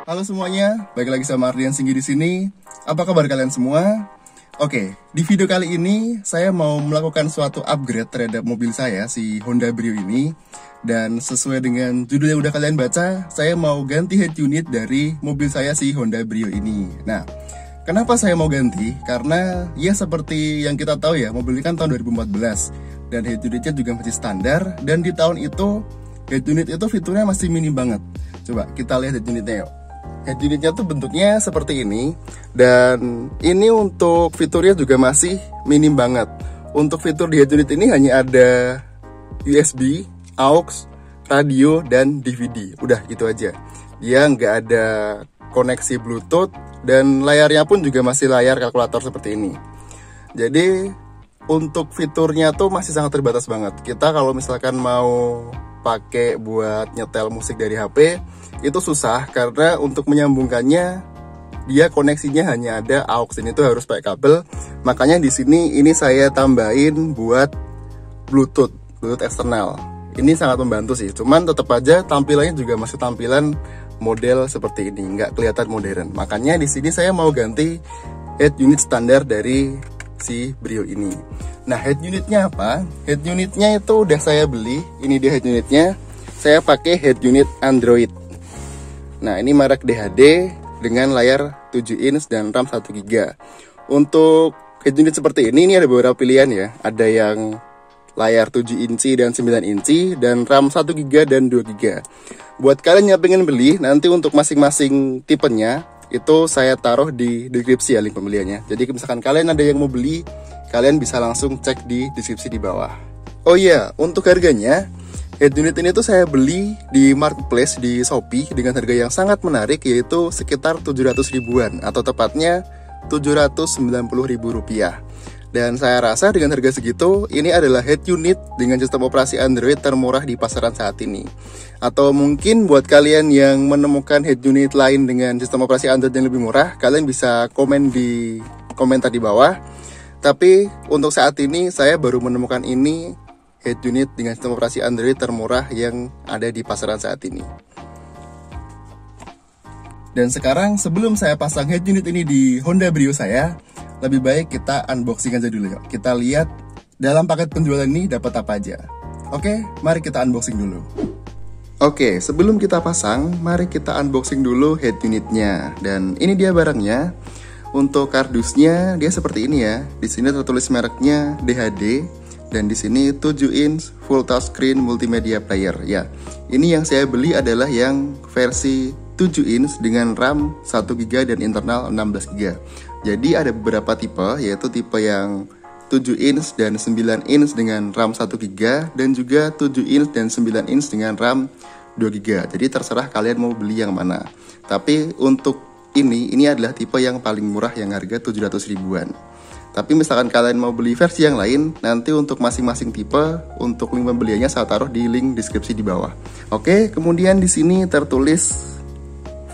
Halo semuanya, balik lagi sama Ardian Singgi di sini. Apa kabar kalian semua? Oke, di video kali ini saya mau melakukan suatu upgrade terhadap mobil saya, si Honda Brio ini. Dan sesuai dengan judul yang udah kalian baca, saya mau ganti head unit dari mobil saya, si Honda Brio ini. Nah, kenapa saya mau ganti? Karena ya seperti yang kita tahu ya, mobil ini kan tahun 2014. Dan head unitnya juga masih standar. Dan di tahun itu, head unit itu fiturnya masih minim banget. Coba kita lihat head unitnya yuk. Head unitnya tuh bentuknya seperti ini. Dan ini untuk fiturnya juga masih minim banget. Untuk fitur di head unit ini hanya ada USB, aux, radio, dan DVD. Udah gitu aja. Dia nggak ada koneksi Bluetooth. Dan layarnya pun juga masih layar kalkulator seperti ini. Jadi untuk fiturnya tuh masih sangat terbatas banget. Kita kalau misalkan mau pakai buat nyetel musik dari HP itu susah karena untuk menyambungkannya dia koneksinya hanya ada aux dan itu harus pakai kabel. Makanya di sini ini saya tambahin buat Bluetooth eksternal. Ini sangat membantu sih. Cuman tetap aja tampilannya juga masih tampilan model seperti ini, nggak kelihatan modern. Makanya di sini saya mau ganti head unit standar dari si Brio ini. Nah, head unitnya apa? Head unitnya itu udah saya beli. Ini dia head unitnya. Saya pakai head unit Android. Nah, ini merek DHD dengan layar 7 inch dan RAM 1 GB. Untuk head unit seperti ini ada beberapa pilihan ya. Ada yang layar 7 inci dan 9 inci dan RAM 1 GB dan 2 GB. Buat kalian yang pengen beli, nanti untuk masing-masing tipenya itu saya taruh di deskripsi ya link pembeliannya. Jadi misalkan kalian ada yang mau beli, kalian bisa langsung cek di deskripsi di bawah. Oh iya, untuk harganya, head unit ini tuh saya beli di marketplace di Shopee dengan harga yang sangat menarik, yaitu sekitar 700 ribuan atau tepatnya 790 ribu rupiah. Dan saya rasa dengan harga segitu, ini adalah head unit dengan sistem operasi Android termurah di pasaran saat ini. Atau mungkin buat kalian yang menemukan head unit lain dengan sistem operasi Android yang lebih murah, kalian bisa komen di komentar di bawah. Tapi untuk saat ini saya baru menemukan ini head unit dengan sistem operasi Android termurah yang ada di pasaran saat ini. Dan sekarang sebelum saya pasang head unit ini di Honda Brio saya, lebih baik kita unboxing aja dulu yuk. Kita lihat dalam paket penjualan ini dapat apa aja. Oke, mari kita unboxing dulu. Oke, sebelum kita pasang, mari kita unboxing dulu head unitnya. Dan ini dia barangnya. Untuk kardusnya dia seperti ini ya. Di sini tertulis mereknya DHD dan di sini 7 inch full touchscreen multimedia player ya. Ini yang saya beli adalah yang versi 7 inch dengan RAM 1 GB dan internal 16 GB. Jadi ada beberapa tipe, yaitu tipe yang 7 inch dan 9 inch dengan RAM 1 GB dan juga 7 inch dan 9 inch dengan RAM 2 GB. Jadi terserah kalian mau beli yang mana. Tapi untuk ini adalah tipe yang paling murah yang harga 700 ribuan. Tapi misalkan kalian mau beli versi yang lain, nanti untuk masing-masing tipe, untuk link pembeliannya saya taruh di link deskripsi di bawah. Oke, kemudian di sini tertulis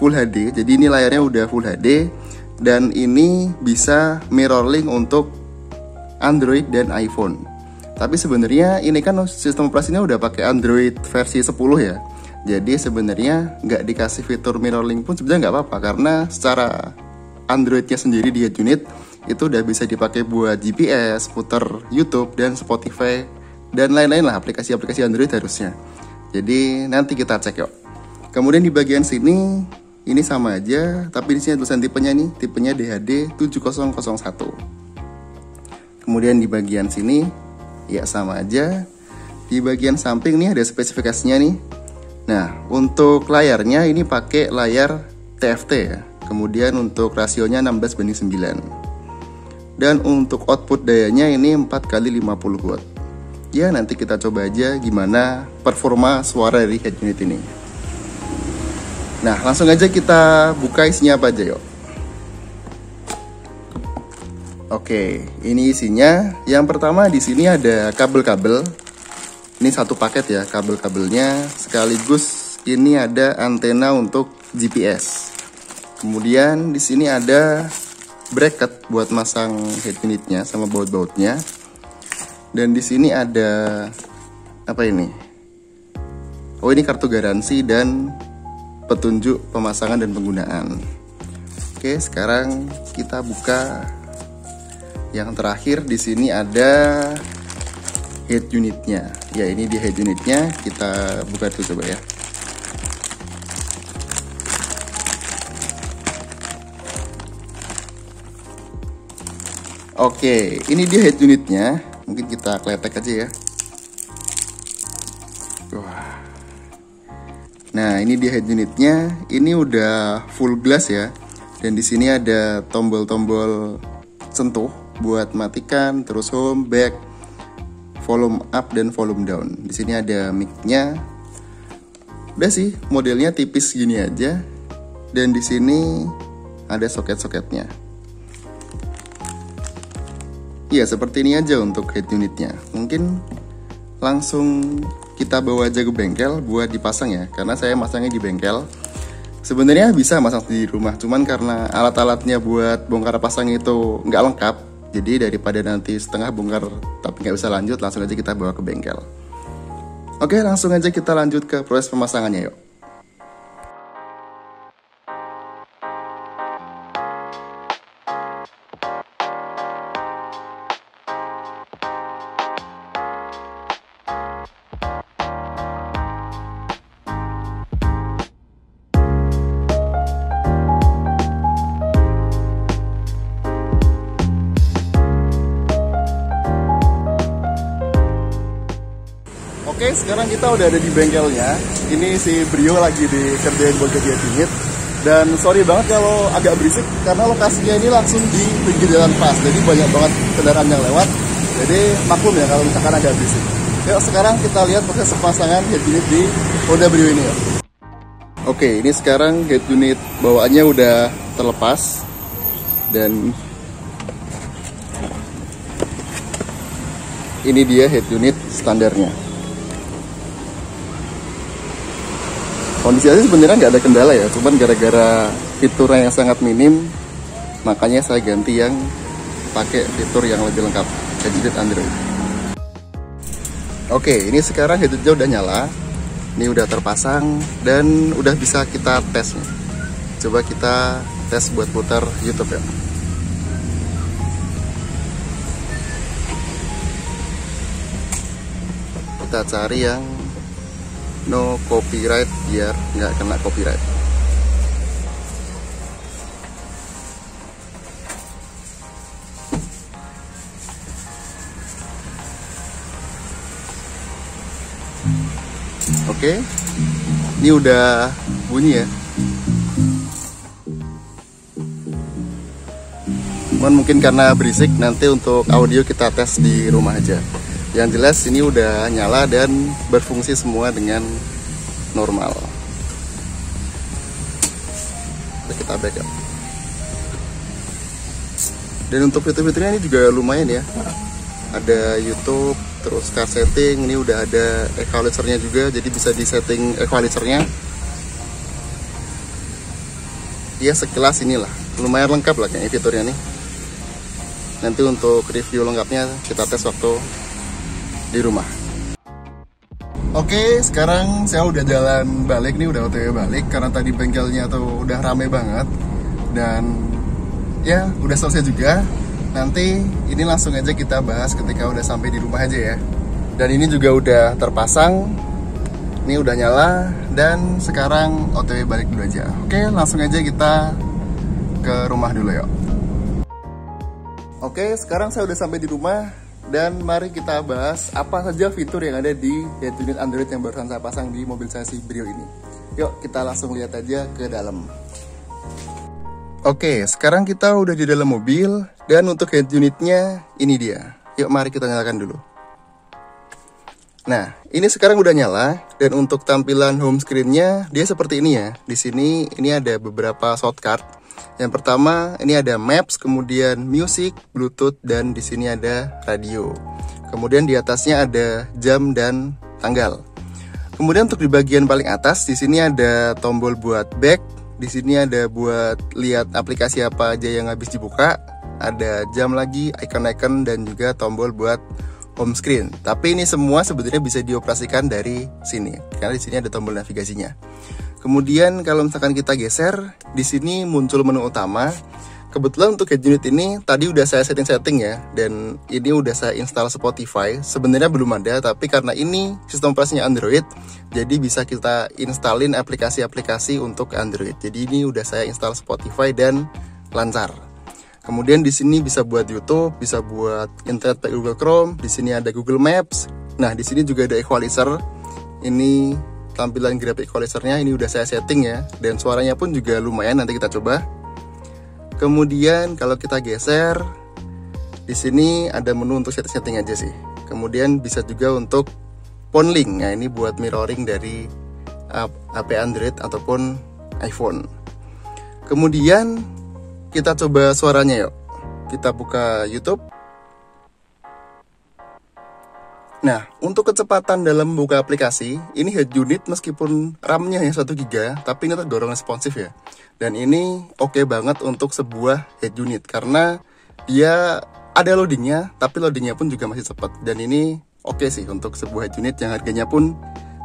Full HD. Jadi ini layarnya udah Full HD dan ini bisa mirroring untuk Android dan iPhone. Tapi sebenarnya ini kan sistem operasinya udah pakai Android versi 10 ya. Jadi sebenarnya nggak dikasih fitur mirroring pun sebenarnya nggak apa-apa, karena secara Androidnya sendiri di head unit itu udah bisa dipakai buat GPS, putar YouTube dan Spotify dan lain-lain lah aplikasi-aplikasi Android harusnya. Jadi nanti kita cek yuk. Kemudian di bagian sini ini sama aja, tapi di sini tulisan tipenya nih, tipenya DHD 7001. Kemudian di bagian sini ya sama aja. Di bagian samping nih ada spesifikasinya nih. Nah, untuk layarnya ini pakai layar TFT ya. Kemudian untuk rasionya 16:9. Dan untuk output dayanya ini 4x50 watt. Ya, nanti kita coba aja gimana performa suara dari head unit ini. Nah, langsung aja kita buka isinya apa aja yuk. Oke, ini isinya. Yang pertama di sini ada kabel-kabel. Ini satu paket ya kabel-kabelnya, sekaligus ini ada antena untuk GPS. Kemudian di sini ada bracket buat masang head unitnya sama baut-bautnya. Dan di sini ada apa ini? Oh, ini kartu garansi dan petunjuk pemasangan dan penggunaan. Oke, sekarang kita buka yang terakhir. Di sini ada head unitnya. Ya, ini di head unitnya, kita buka dulu coba ya. Oke, ini dia head unitnya. Mungkin kita kletek aja ya. Wah. Nah, ini dia head unitnya. Ini udah full glass ya. Dan di sini ada tombol-tombol sentuh buat matikan, terus home, back, volume up dan volume down. Di sini ada mic-nya. Udah sih, modelnya tipis gini aja. Dan di sini ada soket-soketnya. Iya, seperti ini aja untuk head unitnya. Mungkin langsung kita bawa aja ke bengkel buat dipasang ya, karena saya masangnya di bengkel. Sebenarnya bisa masang di rumah, cuman karena alat-alatnya buat bongkar pasang itu nggak lengkap, jadi daripada nanti setengah bongkar tapi nggak bisa lanjut, langsung aja kita bawa ke bengkel. Oke, langsung aja kita lanjut ke proses pemasangannya yuk. Oke, sekarang kita udah ada di bengkelnya. Ini si Brio lagi dikerjain bagian unit. Dan sorry banget kalau agak berisik, karena lokasinya ini langsung di pinggir jalan pas. Jadi banyak banget kendaraan yang lewat. Jadi maklum ya kalau misalkan agak berisik. Yuk, sekarang kita lihat proses pemasangan head unit di Honda Brio ini ya. Oke, ini sekarang head unit bawaannya udah terlepas. Dan ini dia head unit standarnya. Kondisinya sebenarnya nggak ada kendala ya, cuman gara-gara fiturnya yang sangat minim, makanya saya ganti yang pakai fitur yang lebih lengkap, head unit Android. Oke, ini sekarang head unitnya udah nyala, ini udah terpasang dan udah bisa kita tes nih. Coba kita tes buat putar YouTube ya. Kita cari yang no copyright biar nggak kena copyright. Oke, ini udah bunyi ya. Cuman mungkin karena berisik, nanti untuk audio kita tes di rumah aja. Yang jelas ini udah nyala dan berfungsi semua dengan normal. Kita backup. Dan untuk fitur-fiturnya ini juga lumayan ya. Ada YouTube, terus car setting, ini udah ada equalizernya juga, jadi bisa di setting equalizernya. Ya sekilas inilah, lumayan lengkap lah kayaknya fiturnya nih. Nanti untuk review lengkapnya kita tes waktu di rumah. Oke, sekarang saya udah jalan balik nih, udah OTW balik karena tadi bengkelnya tuh udah rame banget dan ya udah selesai juga. Nanti ini langsung aja kita bahas ketika udah sampai di rumah aja ya. Dan ini juga udah terpasang, ini udah nyala dan sekarang OTW balik dulu aja. Oke, langsung aja kita ke rumah dulu yuk. Oke, sekarang saya udah sampai di rumah. Dan mari kita bahas apa saja fitur yang ada di head unit Android yang barusan saya pasang di mobil saya si Brio ini. Yuk kita langsung lihat aja ke dalam. Oke, sekarang kita udah di dalam mobil. Dan untuk head unitnya ini dia. Yuk mari kita nyalakan dulu. Nah, ini sekarang udah nyala. Dan untuk tampilan home screen-nya dia seperti ini ya. Di sini ini ada beberapa shortcut. Yang pertama ini ada Maps, kemudian Music, Bluetooth, dan di sini ada radio. Kemudian di atasnya ada jam dan tanggal. Kemudian untuk di bagian paling atas di sini ada tombol buat back. Di sini ada buat lihat aplikasi apa aja yang habis dibuka. Ada jam lagi, icon-icon, dan juga tombol buat home screen. Tapi ini semua sebenarnya bisa dioperasikan dari sini karena di sini ada tombol navigasinya. Kemudian kalau misalkan kita geser, di sini muncul menu utama. Kebetulan untuk head unit ini tadi udah saya setting ya, dan ini udah saya install Spotify. Sebenarnya belum ada, tapi karena ini sistem operasinya Android, jadi bisa kita installin aplikasi-aplikasi untuk Android. Jadi ini udah saya install Spotify dan lancar. Kemudian di sini bisa buat YouTube, bisa buat internet pakai Google Chrome. Di sini ada Google Maps. Nah, di sini juga ada equalizer. Ini tampilan grafik equalizernya, ini udah saya setting ya, dan suaranya pun juga lumayan. Nanti kita coba. Kemudian kalau kita geser, di sini ada menu untuk setting aja sih. Kemudian bisa juga untuk phone link. Nah, ini buat mirroring dari HP Android ataupun iPhone. Kemudian kita coba suaranya yuk. Kita buka YouTube. Nah, untuk kecepatan dalam membuka aplikasi, ini head unit meskipun RAM-nya hanya 1 GB, tapi ini tergolong responsif ya. Dan ini oke banget untuk sebuah head unit, karena dia ada loadingnya, tapi loadingnya pun juga masih cepat. Dan ini oke sih untuk sebuah head unit yang harganya pun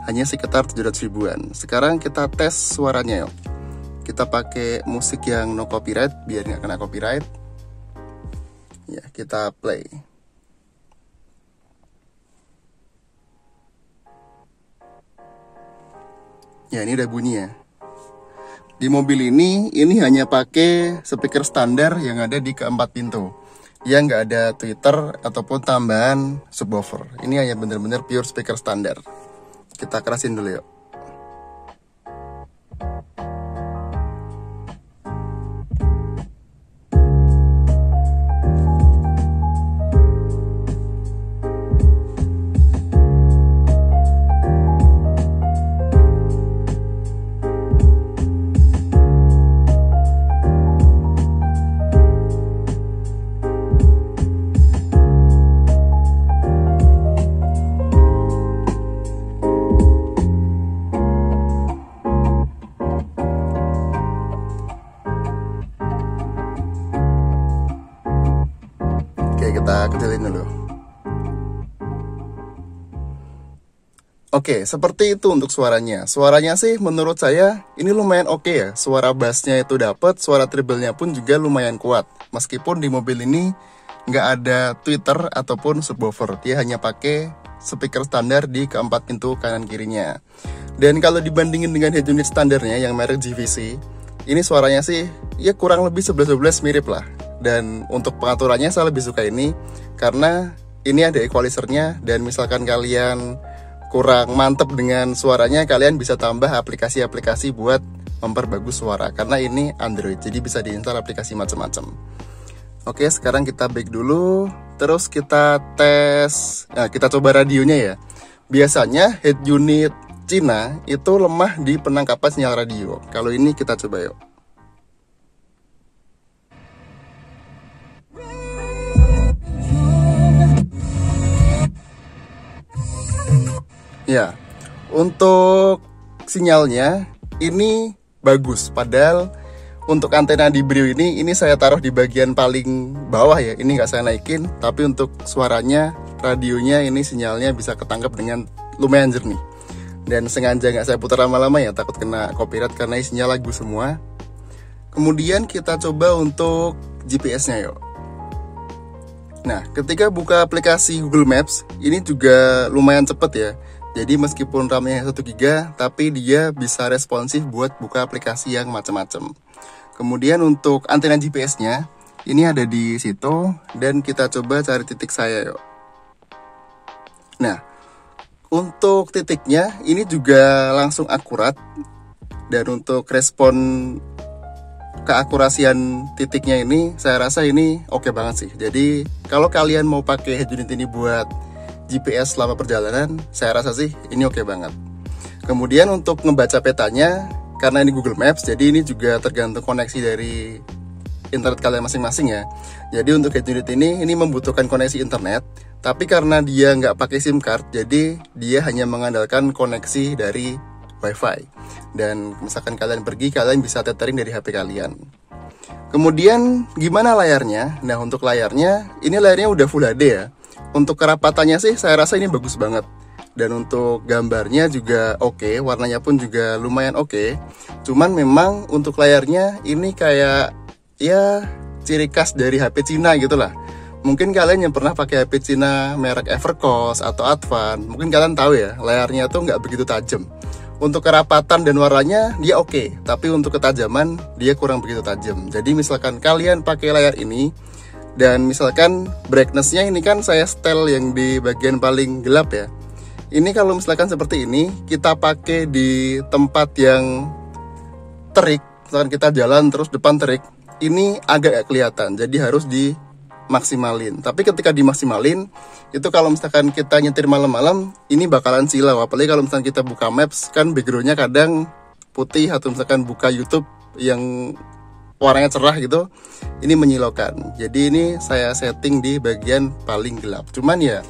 hanya sekitar 700 ribuan. Sekarang kita tes suaranya yuk. Kita pakai musik yang no copyright, biar nggak kena copyright. Ya, kita play. Ya, ini udah bunyi ya. Di mobil ini hanya pakai speaker standar yang ada di keempat pintu, yang nggak ada tweeter ataupun tambahan subwoofer. Ini hanya bener-bener pure speaker standar. Kita kerasin dulu yuk. Kita kecilin dulu. Oke, seperti itu untuk suaranya. Suaranya sih menurut saya ini lumayan oke ya. Suara bassnya itu dapet, suara treble-nya pun juga lumayan kuat. Meskipun di mobil ini nggak ada tweeter ataupun subwoofer, dia hanya pakai speaker standar di keempat pintu kanan kirinya. Dan kalau dibandingin dengan head unit standarnya yang merek GVC, ini suaranya sih ya kurang lebih 11-12 mirip lah. Dan untuk pengaturannya saya lebih suka ini karena ini ada equalizernya, dan misalkan kalian kurang mantep dengan suaranya, kalian bisa tambah aplikasi-aplikasi buat memperbagus suara, karena ini Android jadi bisa diinstal aplikasi macam-macam. Oke, sekarang kita back dulu, terus kita tes. Nah, kita coba radionya ya. Biasanya head unit Cina itu lemah di penangkapan sinyal radio. Kalau ini kita coba yuk. Ya, untuk sinyalnya ini bagus. Padahal untuk antena di Brio ini saya taruh di bagian paling bawah ya. Ini nggak saya naikin, tapi untuk suaranya, radionya ini sinyalnya bisa ketangkep dengan lumayan jernih. Dan sengaja nggak saya putar lama-lama ya, takut kena copyright karena isinya lagu semua. Kemudian kita coba untuk GPS-nya yuk. Nah, ketika buka aplikasi Google Maps, ini juga lumayan cepet ya. Jadi meskipun RAM-nya 1 GB, tapi dia bisa responsif buat buka aplikasi yang macam-macam. Kemudian untuk antena GPS-nya, ini ada di situ, dan kita coba cari titik saya yuk. Nah, untuk titiknya ini juga langsung akurat, dan untuk respon keakurasian titiknya ini saya rasa ini oke banget sih. Jadi kalau kalian mau pakai head unit ini buat GPS selama perjalanan, saya rasa sih ini oke banget. Kemudian untuk ngebaca petanya, karena ini Google Maps, jadi ini juga tergantung koneksi dari internet kalian masing-masing ya. Jadi untuk head unit ini membutuhkan koneksi internet, tapi karena dia nggak pakai SIM card, jadi dia hanya mengandalkan koneksi dari WiFi. Dan misalkan kalian pergi, kalian bisa tethering dari HP kalian. Kemudian gimana layarnya? Nah, untuk layarnya, ini layarnya udah Full HD ya. Untuk kerapatannya sih saya rasa ini bagus banget. dan untuk gambarnya juga oke, warnanya pun juga lumayan oke. Cuman memang untuk layarnya ini kayak ya ciri khas dari HP Cina gitulah. Mungkin kalian yang pernah pakai HP Cina merek Evercost atau Advan, mungkin kalian tahu ya, layarnya tuh nggak begitu tajam. Untuk kerapatan dan warnanya dia oke, tapi untuk ketajaman dia kurang begitu tajam. Jadi misalkan kalian pakai layar ini, dan misalkan brightness-nya ini kan saya setel yang di bagian paling gelap ya. Ini kalau misalkan seperti ini, kita pakai di tempat yang terik, misalkan kita jalan terus depan terik, ini agak kelihatan, jadi harus dimaksimalin. Tapi ketika dimaksimalin, itu kalau misalkan kita nyetir malam-malam, ini bakalan silau. Apalagi kalau misalkan kita buka Maps, kan backgroundnya kadang putih, atau misalkan buka YouTube yang warnanya cerah gitu, ini menyilaukan. Jadi ini saya setting di bagian paling gelap. Cuman ya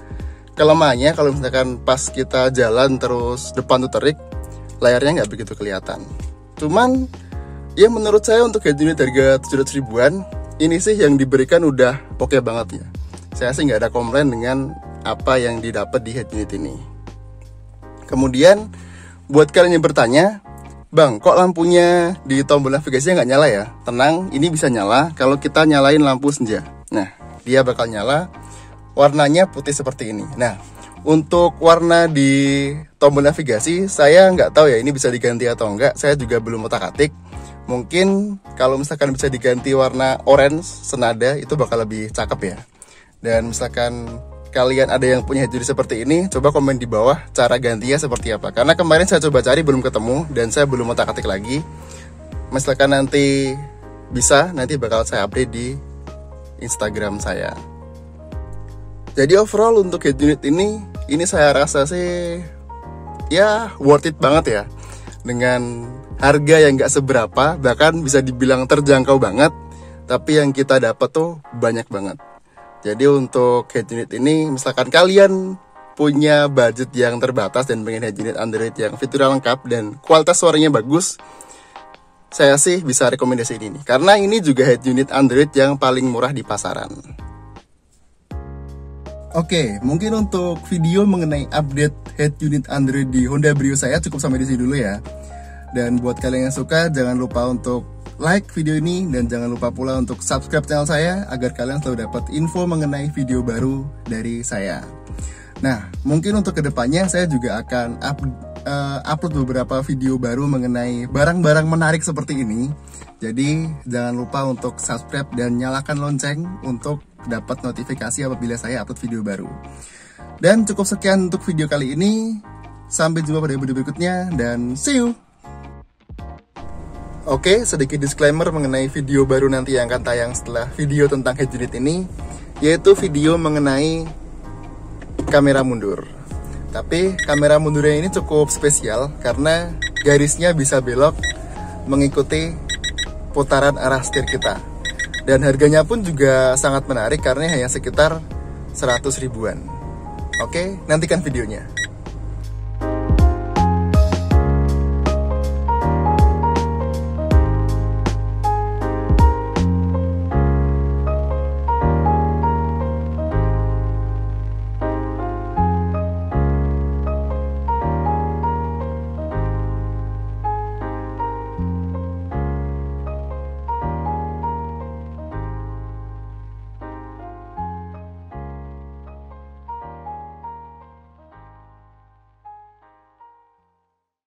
kelemahannya kalau misalkan pas kita jalan terus depan tuh terik, layarnya nggak begitu kelihatan. Cuman ya menurut saya untuk head unit harga 700 ribuan ini sih yang diberikan udah oke banget ya. Saya sih nggak ada komplain dengan apa yang didapat di head unit ini. Kemudian buat kalian yang bertanya, Bang, kok lampunya di tombol navigasinya nggak nyala ya? Tenang, ini bisa nyala kalau kita nyalain lampu senja. Nah, dia bakal nyala, warnanya putih seperti ini. Nah, untuk warna di tombol navigasi, saya nggak tahu ya ini bisa diganti atau enggak. Saya juga belum otak-atik. Mungkin kalau misalkan bisa diganti warna orange senada, itu bakal lebih cakep ya. Dan misalkan kalian ada yang punya head unit seperti ini, coba komen di bawah cara gantinya seperti apa. Karena kemarin saya coba cari belum ketemu dan saya belum otak-atik lagi. Misalkan nanti bisa, nanti bakal saya update di Instagram saya. Jadi overall untuk head unit ini saya rasa sih ya worth it banget ya. Dengan harga yang gak seberapa, bahkan bisa dibilang terjangkau banget, tapi yang kita dapat tuh banyak banget. Jadi untuk head unit ini, misalkan kalian punya budget yang terbatas dan pengen head unit Android yang fiturnya lengkap dan kualitas suaranya bagus, saya sih bisa rekomendasi ini. Karena ini juga head unit Android yang paling murah di pasaran. Oke, mungkin untuk video mengenai update head unit Android di Honda Brio saya cukup sampai di sini dulu ya. Dan buat kalian yang suka, jangan lupa untuk like video ini dan jangan lupa pula untuk subscribe channel saya agar kalian selalu dapat info mengenai video baru dari saya. Nah, mungkin untuk kedepannya saya juga akan upload beberapa video baru mengenai barang-barang menarik seperti ini. Jadi jangan lupa untuk subscribe dan nyalakan lonceng untuk dapat notifikasi apabila saya upload video baru. Dan cukup sekian untuk video kali ini. Sampai jumpa pada video berikutnya dan see you! Oke, sedikit disclaimer mengenai video baru nanti yang akan tayang setelah video tentang head unit ini, yaitu video mengenai kamera mundur. Tapi kamera mundurnya ini cukup spesial karena garisnya bisa belok mengikuti putaran arah setir kita. Dan harganya pun juga sangat menarik karena hanya sekitar 100 ribuan. Oke, nantikan videonya.